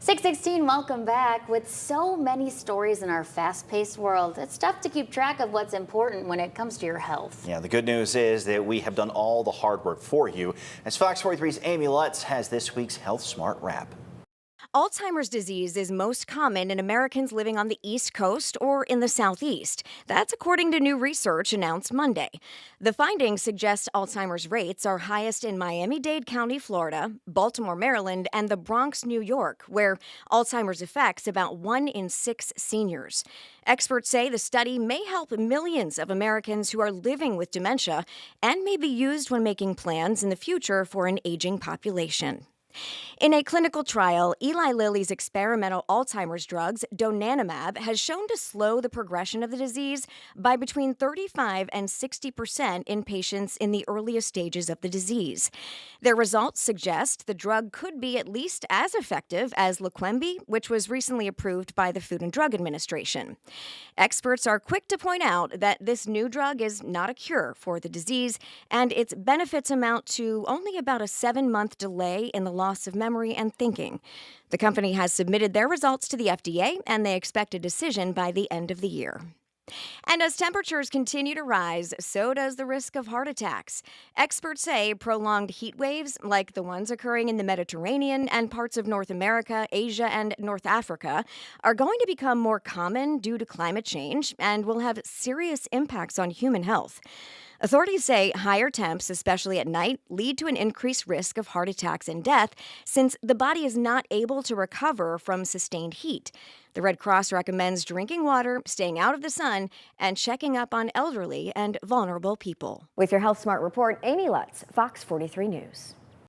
616, welcome back. With so many stories in our fast-paced world, it's tough to keep track of what's important when it comes to your health. Yeah, the good news is that we have done all the hard work for you. As Fox 43's Amy Lutz has this week's Health Smart Wrap. Alzheimer's disease is most common in Americans living on the East Coast or in the Southeast. That's according to new research announced Monday. The findings suggest Alzheimer's rates are highest in Miami-Dade County, Florida, Baltimore, Maryland, and the Bronx, New York, where Alzheimer's affects about 1 in 6 seniors. Experts say the study may help millions of Americans who are living with dementia and may be used when making plans in the future for an aging population. In a clinical trial, Eli Lilly's experimental Alzheimer's drugs, donanemab, has shown to slow the progression of the disease by between 35 and 60% in patients in the earliest stages of the disease. Their results suggest the drug could be at least as effective as Leqembi, which was recently approved by the Food and Drug Administration. Experts are quick to point out that this new drug is not a cure for the disease, and its benefits amount to only about a 7-month delay in the loss of memory and thinking. The company has submitted their results to the FDA, and they expect a decision by the end of the year. And as temperatures continue to rise, so does the risk of heart attacks. Experts say prolonged heat waves, like the ones occurring in the Mediterranean and parts of North America, Asia, and North Africa, are going to become more common due to climate change and will have serious impacts on human health. Authorities say higher temps, especially at night, lead to an increased risk of heart attacks and death since the body is not able to recover from sustained heat. The Red Cross recommends drinking water, staying out of the sun, and checking up on elderly and vulnerable people. With your Health Smart report, Amy Lutz, Fox 43 News.